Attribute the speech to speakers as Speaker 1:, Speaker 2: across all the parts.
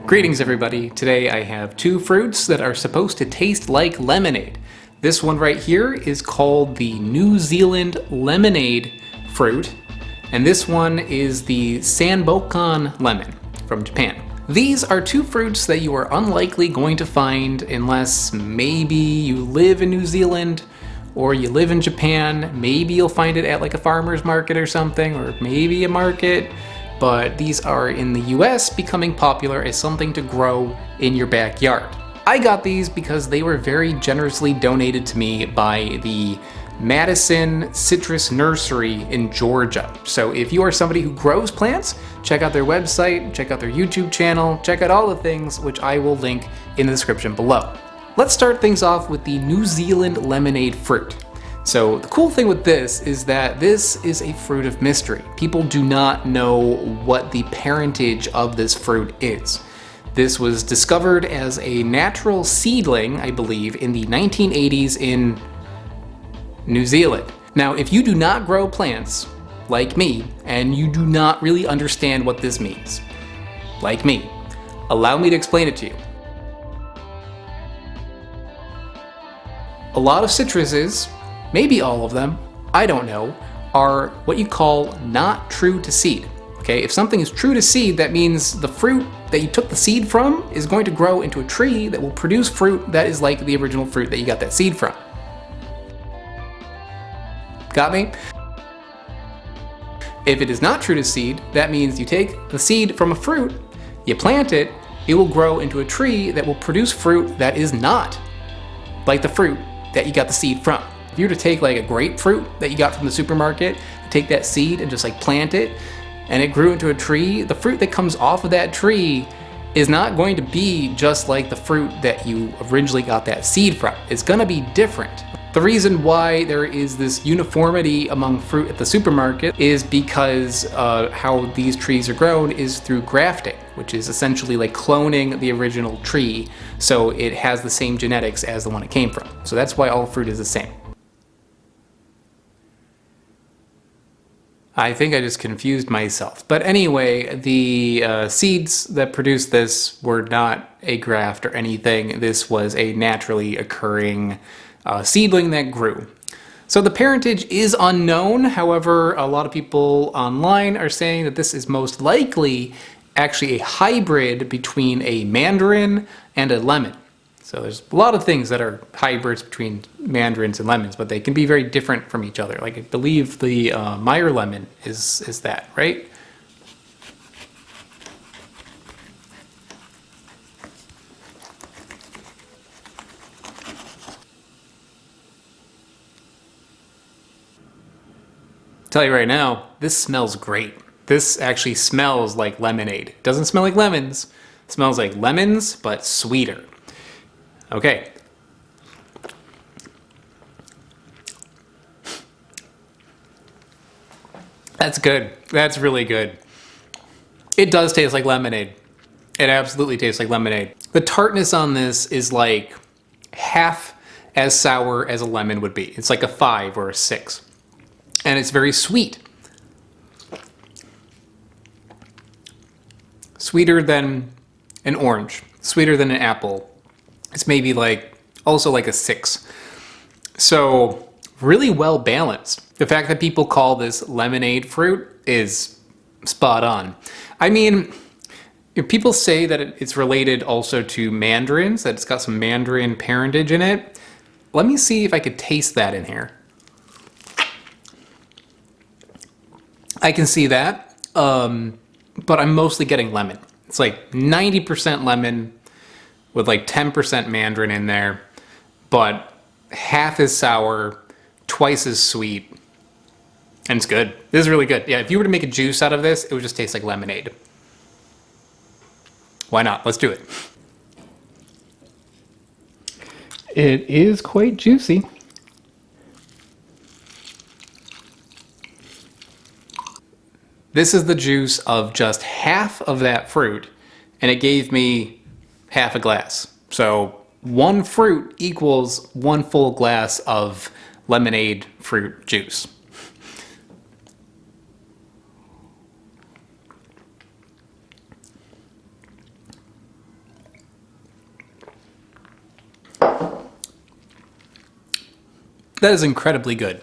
Speaker 1: Greetings everybody. Today I have two fruits that are supposed to taste like lemonade. This one right here is called the New Zealand lemonade fruit, and this one is the Sanbokan lemon from Japan. These are two fruits that you are unlikely going to find unless maybe you live in New Zealand or you live in Japan. Maybe you'll find it at like a farmer's market or something, or maybe a market. But these are in the US becoming popular as something to grow in your backyard. I got these because they were very generously donated to me by the Madison Citrus Nursery in Georgia. So if you are somebody who grows plants, check out their website, check out their YouTube channel, check out all the things which I will link in the description below. Let's start things off with the New Zealand lemonade fruit. So the cool thing with this is that this is a fruit of mystery. People do not know what the parentage of this fruit is. This was discovered as a natural seedling, I believe, in the 1980s in New Zealand. Now, if you do not grow plants, like me, and you do not really understand what this means, like me, allow me to explain it to you. A lot of citruses, maybe all of them, I don't know, are what you call not true to seed. Okay, if something is true to seed, that means the fruit that you took the seed from is going to grow into a tree that will produce fruit that is like the original fruit that you got that seed from. Got me? If it is not true to seed, that means you take the seed from a fruit, you plant it, it will grow into a tree that will produce fruit that is not like the fruit that you got the seed from. If you were to take like a grapefruit that you got from the supermarket, take that seed and just like plant it, and it grew into a tree, the fruit that comes off of that tree is not going to be just like the fruit that you originally got that seed from. It's gonna be different. The reason why there is this uniformity among fruit at the supermarket is because how these trees are grown is through grafting, which is essentially like cloning the original tree so it has the same genetics as the one it came from. So that's why all fruit is the same. I think I just confused myself. But anyway, the seeds that produced this were not a graft or anything. This was a naturally occurring seedling that grew. So the parentage is unknown. However, a lot of people online are saying that this is most likely actually a hybrid between a mandarin and a lemon. So there's a lot of things that are hybrids between mandarins and lemons, but they can be very different from each other. Like I believe the Meyer lemon is that, right? Tell you right now, this smells great. This actually smells like lemonade. It doesn't smell like lemons. It smells like lemons, but sweeter. Okay. That's good. That's really good. It does taste like lemonade. It absolutely tastes like lemonade. The tartness on this is like half as sour as a lemon would be. It's like a 5 or a 6. And it's very sweet. Sweeter than an orange. Sweeter than an apple. It's maybe like, also like a 6. So really well balanced. The fact that people call this lemonade fruit is spot on. I mean, if people say that it's related also to mandarins, that it's got some mandarin parentage in it. Let me see if I could taste that in here. I can see that, but I'm mostly getting lemon. It's like 90% lemon with like 10% mandarin in there, but half as sour, twice as sweet, and it's good. This is really good. Yeah, if you were to make a juice out of this, it would just taste like lemonade. Why not? Let's do it. It is quite juicy. This is the juice of just half of that fruit, and it gave me half a glass. So one fruit equals one full glass of lemonade fruit juice. That is incredibly good.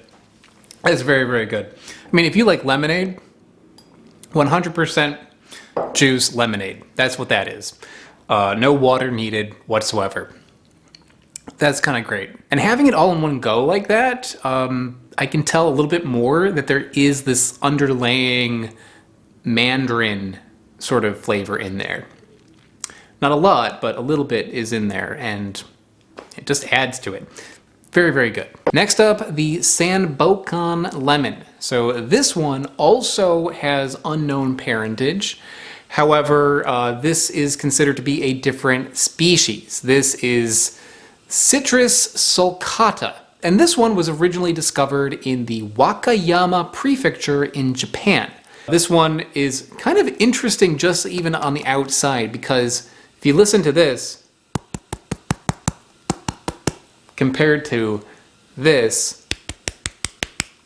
Speaker 1: That is very, very good. I mean, if you like lemonade, 100% juice lemonade. That's what that is. No water needed whatsoever. That's kind of great. And having it all in one go like that, I can tell a little bit more that there is this underlying mandarin sort of flavor in there. Not a lot, but a little bit is in there, and it just adds to it. Very, very good. Next up, the Sanbokan lemon. So this one also has unknown parentage. However, this is considered to be a different species. This is Citrus sulcata. And this one was originally discovered in the Wakayama prefecture in Japan. This one is kind of interesting just even on the outside, because if you listen to this, compared to this,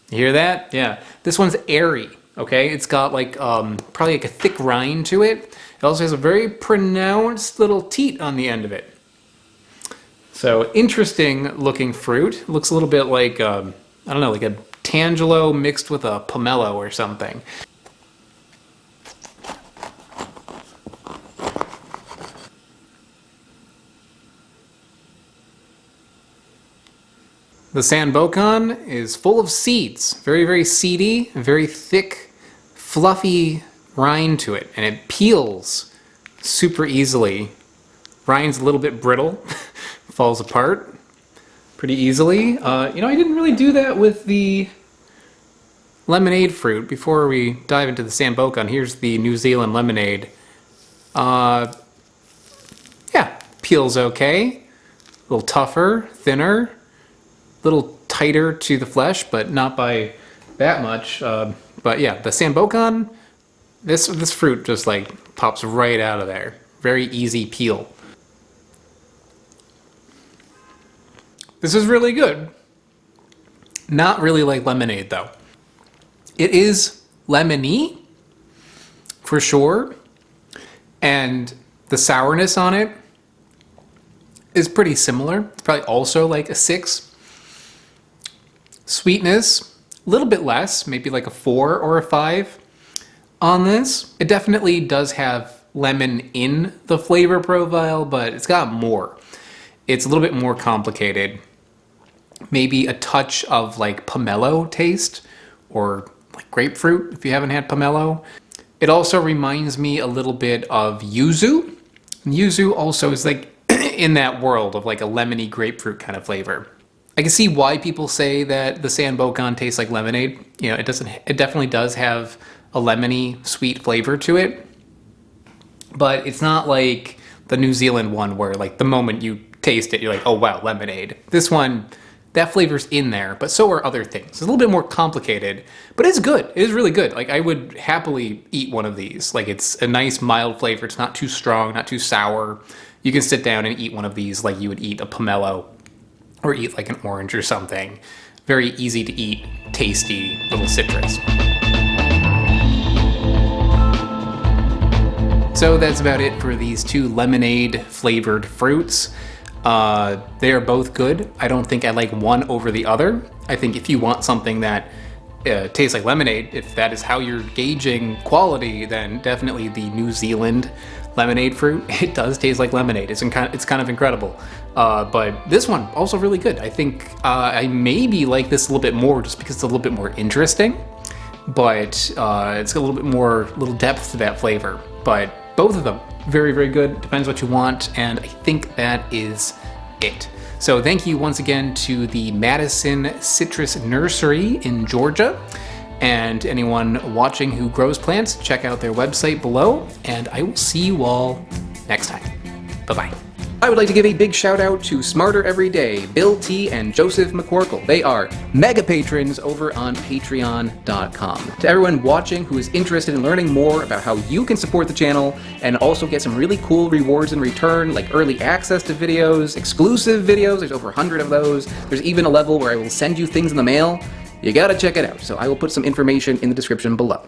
Speaker 1: you hear that? Yeah, this one's airy, okay? It's got like probably like a thick rind to it. It also has a very pronounced little teat on the end of it. So interesting looking fruit. It looks a little bit like, I don't know, like a tangelo mixed with a pomelo or something. The Sanbokan is full of seeds, very, very seedy, very thick, fluffy rind to it, and it peels super easily. Rind's a little bit brittle, falls apart pretty easily. You know, I didn't really do that with the lemonade fruit. Before we dive into the Sanbokan, here's the New Zealand lemonade. Yeah, peels okay. A little tougher, thinner. Little tighter to the flesh, but not by that much. But yeah, the Sanbokan, this fruit just like pops right out of there. Very easy peel. This is really good. Not really like lemonade though. It is lemony for sure, and the sourness on it is pretty similar. It's probably also like a 6. Sweetness, a little bit less, maybe like a 4 or a 5 on this. It definitely does have lemon in the flavor profile, but it's got more. It's a little bit more complicated. Maybe a touch of like pomelo taste, or like grapefruit if you haven't had pomelo. It also reminds me a little bit of yuzu. Yuzu also is like in that world of like a lemony grapefruit kind of flavor. I can see why people say that the Sanbokan tastes like lemonade. You know, it definitely does have a lemony sweet flavor to it, but it's not like the New Zealand one where like the moment you taste it, you're like, oh wow, lemonade. This one, that flavor's in there, but so are other things. It's a little bit more complicated, but it's good. It is really good. Like I would happily eat one of these. Like it's a nice mild flavor. It's not too strong, not too sour. You can sit down and eat one of these like you would eat a pomelo, or eat like an orange or something. Very easy to eat, tasty little citrus. So that's about it for these two lemonade flavored fruits. They are both good. I don't think I like one over the other. I think if you want something that tastes like lemonade, if that is how you're gauging quality, then definitely the New Zealand lemonade fruit. It does taste like lemonade. It's kind of incredible. But this one also really good. I think I maybe like this a little bit more just because it's a little bit more interesting, but it's got a little depth to that flavor. But both of them very, very good. Depends what you want, and I think that is it. So thank you once again to the Madison Citrus Nursery in Georgia. And anyone watching who grows plants, check out their website below, and I will see you all next time. Bye-bye. I would like to give a big shout out to Smarter Every Day, Bill T. and Joseph McCorkle. They are mega patrons over on patreon.com. To everyone watching who is interested in learning more about how you can support the channel and also get some really cool rewards in return, like early access to videos, exclusive videos, there's over 100 of those. There's even a level where I will send you things in the mail. You gotta check it out, so I will put some information in the description below.